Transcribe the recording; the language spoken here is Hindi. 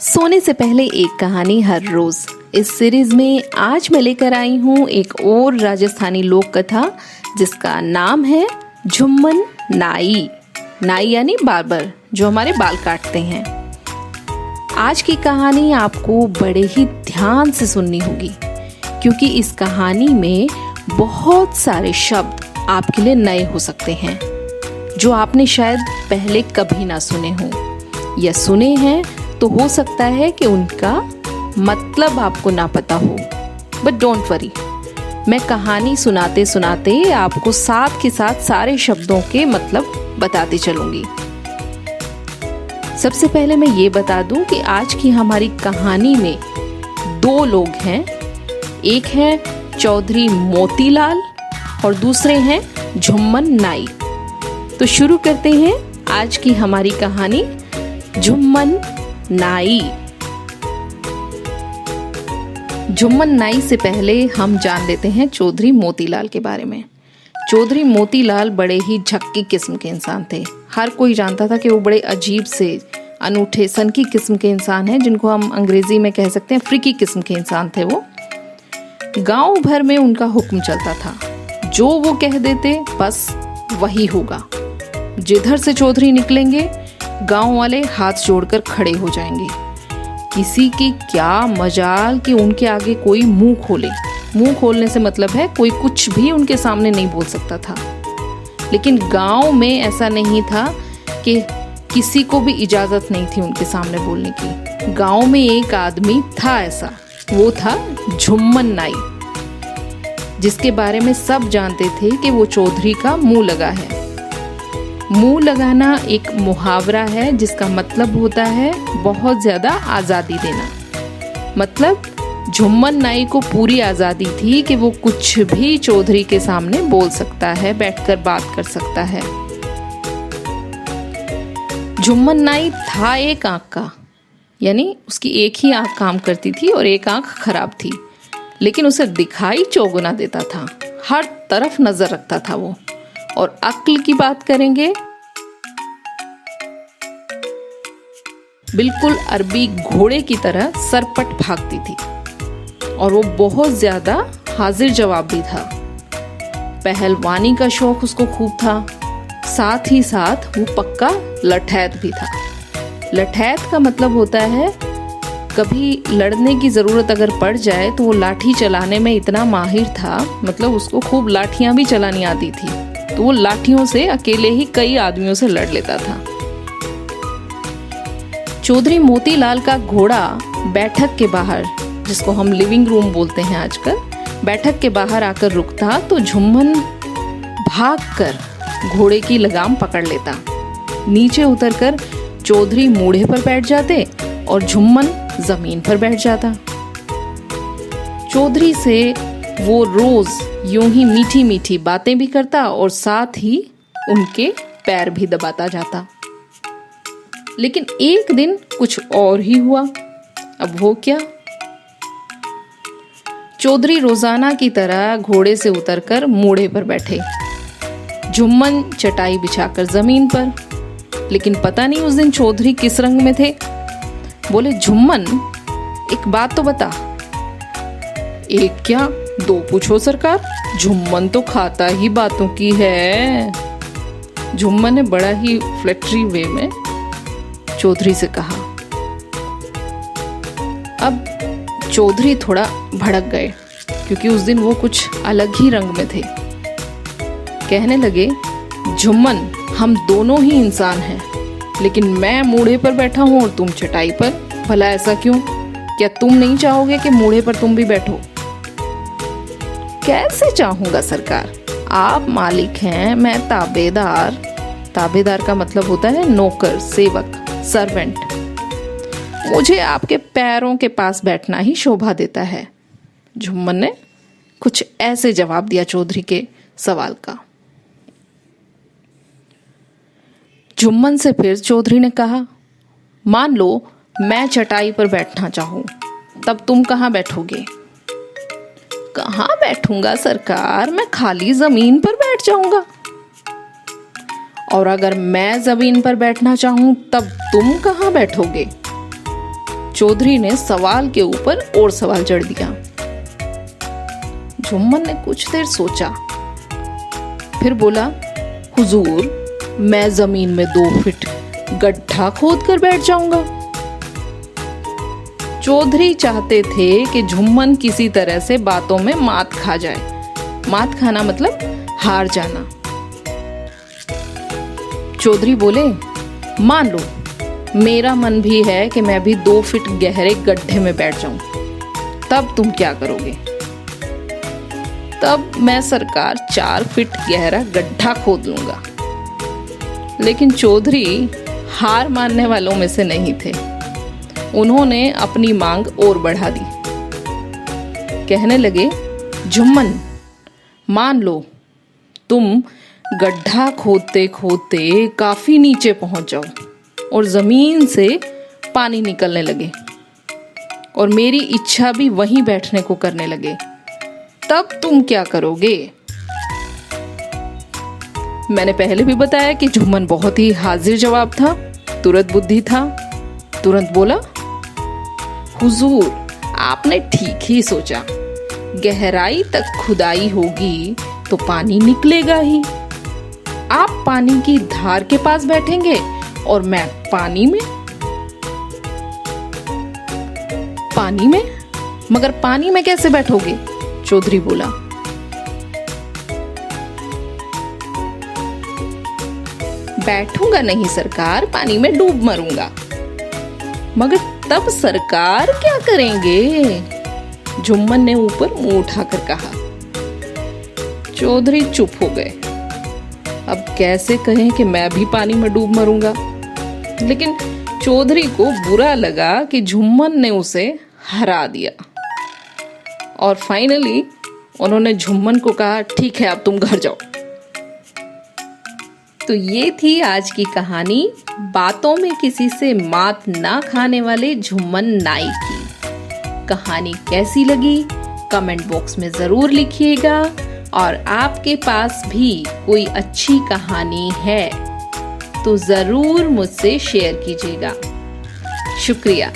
सोने से पहले एक कहानी हर रोज। इस सीरीज में आज मैं लेकर आई हूँ एक और राजस्थानी लोक कथा जिसका नाम है झुम्मन नाई। नाई यानी बार्बर, जो हमारे बाल काटते हैं। आज की कहानी आपको बड़े ही ध्यान से सुननी होगी क्योंकि इस कहानी में बहुत सारे शब्द आपके लिए नए हो सकते हैं जो आपने शायद पहले कभी ना सुने हो, या सुने हैं तो हो सकता है कि उनका मतलब आपको ना पता हो। बट डोंट वरी, मैं कहानी सुनाते सुनाते आपको साथ के साथ सारे शब्दों के मतलब बताती चलूंगी। सबसे पहले मैं ये बता दूं कि आज की हमारी कहानी में दो लोग हैं। एक है चौधरी मोतीलाल और दूसरे हैं झुम्मन नाई। तो शुरू करते हैं आज की हमारी कहानी झुम्मन नाई। झुम्मन नाई से पहले हम जान लेते हैं चौधरी मोतीलाल के बारे में। चौधरी मोतीलाल बड़े ही झक्की किस्म के इंसान थे। हर कोई जानता था कि वो बड़े अजीब से अनूठे सनकी किस्म के इंसान हैं, जिनको हम अंग्रेजी में कह सकते हैं फ्रीकी किस्म के इंसान थे। वो गांव भर में उनका हुक्म चलता था, जो वो कह देते बस वही होगा। जिधर से चौधरी निकलेंगे गांव वाले हाथ जोड़कर खड़े हो जाएंगे। किसी की क्या मजाल कि उनके आगे कोई मुंह खोले। मुंह खोलने से मतलब है कोई कुछ भी उनके सामने नहीं बोल सकता था। लेकिन गांव में ऐसा नहीं था कि किसी को भी इजाजत नहीं थी उनके सामने बोलने की। गांव में एक आदमी था ऐसा, वो था झुम्मन नाई, जिसके बारे में सब जानते थे कि वो चौधरी का मुंह लगा है। मुंह लगाना एक मुहावरा है जिसका मतलब होता है बहुत ज्यादा आजादी देना। मतलब झुम्मन नाई को पूरी आजादी थी कि वो कुछ भी चौधरी के सामने बोल सकता है, बैठकर बात कर सकता है। झुम्मन नाई था एक आंख का, यानी उसकी एक ही आंख काम करती थी और एक आंख खराब थी, लेकिन उसे दिखाई चौगुना देता था। हर तरफ नजर रखता था वो। और अक्ल की बात करेंगे, बिल्कुल अरबी घोड़े की तरह सरपट भागती थी। और वो बहुत ज्यादा हाजिर जवाब भी था। पहलवानी का शौक उसको खूब था। साथ ही साथ वो पक्का लठैत भी था। लठैत का मतलब होता है कभी लड़ने की जरूरत अगर पड़ जाए तो वो लाठी चलाने में इतना माहिर था, मतलब उसको खूब लाठियां भी चलानी आती थी। तो वो लाठियों से अकेले ही कई आदमियों से लड़ लेता था। चौधरी मोतीलाल का घोड़ा बैठक के बाहर, जिसको हम लिविंग रूम बोलते हैं आजकल, बैठक के बाहर आकर रुकता तो झुम्मन भागकर घोड़े की लगाम पकड़ लेता। नीचे उतरकर चौधरी मूढ़े पर बैठ जाते और झुम्मन जमीन पर बैठ जाता। चौधरी से वो रोज यूं ही मीठी मीठी बातें भी करता और साथ ही उनके पैर भी दबाता जाता। लेकिन एक दिन कुछ और ही हुआ। अब वो क्या? चौधरी रोजाना की तरह घोड़े से उतरकर मूढ़े पर बैठे, झुम्मन चटाई बिछाकर जमीन पर। लेकिन पता नहीं उस दिन चौधरी किस रंग में थे। बोले, झुम्मन एक बात तो बता। एक क्या दो पूछो सरकार, झुम्मन तो खाता ही बातों की है। झुम्मन ने बड़ा ही फ्लैटरी वे में चौधरी से कहा। अब चौधरी थोड़ा भड़क गए क्योंकि उस दिन वो कुछ अलग ही रंग में थे। कहने लगे, झुम्मन हम दोनों ही इंसान हैं, लेकिन मैं मूढ़े पर बैठा हूं और तुम चटाई पर। भला ऐसा क्यों? क्या तुम नहीं चाहोगे कि मूढ़े पर तुम भी बैठो? कैसे चाहूंगा सरकार, आप मालिक हैं, मैं ताबेदार। ताबेदार का मतलब होता है नौकर, सेवक, सर्वेंट। मुझे आपके पैरों के पास बैठना ही शोभा देता है। झुम्मन ने कुछ ऐसे जवाब दिया चौधरी के सवाल का। झुम्मन से फिर चौधरी ने कहा, मान लो मैं चटाई पर बैठना चाहूं, तब तुम कहां बैठोगे? कहां बैठूंगा सरकार, मैं खाली जमीन पर बैठ जाऊंगा। और अगर मैं जमीन पर बैठना चाहूं तब तुम कहां बैठोगे? चौधरी ने सवाल के ऊपर और सवाल जड़ दिया। जुम्मन ने कुछ देर सोचा, फिर बोला, हुजूर, मैं जमीन में 2 फीट गड्ढा खोद कर बैठ जाऊंगा। चौधरी चाहते थे कि जुम्मन किसी तरह से बातों में मात खा जाए। मात खाना मतलब हार जाना। चौधरी बोले, मान लो मेरा मन भी है कि मैं भी 2 फीट गहरे गड्ढे में बैठ जाऊं, तब तुम क्या करोगे? तब मैं सरकार 4 फीट गहरा गड्ढा खोद लूंगा। लेकिन चौधरी हार मानने वालों में से नहीं थे। उन्होंने अपनी मांग और बढ़ा दी। कहने लगे, जुम्मन, मान लो तुम गड्ढा खोदते खोदते काफी नीचे पहुंच जाओ और जमीन से पानी निकलने लगे और मेरी इच्छा भी वहीं बैठने को करने लगे, तब तुम क्या करोगे? मैंने पहले भी बताया कि जुम्मन बहुत ही हाजिर जवाब था, तुरंत बुद्धि था। तुरंत बोला, हुजूर, आपने ठीक ही सोचा। गहराई तक खुदाई होगी तो पानी निकलेगा ही। आप पानी की धार के पास बैठेंगे और मैं पानी में। पानी में? मगर पानी में कैसे बैठोगे? चौधरी बोला। बैठूंगा नहीं सरकार, पानी में डूब मरूंगा। मगर तब सरकार क्या करेंगे? जुम्मन ने ऊपर मुंह उठाकर कहा। चौधरी चुप हो गए। अब कैसे कहें कि मैं भी पानी में डूब मरूंगा? लेकिन चौधरी को बुरा लगा कि जुम्मन ने उसे हरा दिया और फाइनली उन्होंने जुम्मन को कहा, ठीक है, अब तुम घर जाओ। तो ये थी आज की कहानी, बातों में किसी से मात ना खाने वाले जुम्मन नाई की। कहानी कैसी लगी कमेंट बॉक्स में जरूर लिखिएगा, और आपके पास भी कोई अच्छी कहानी है तो जरूर मुझसे शेयर कीजिएगा। शुक्रिया।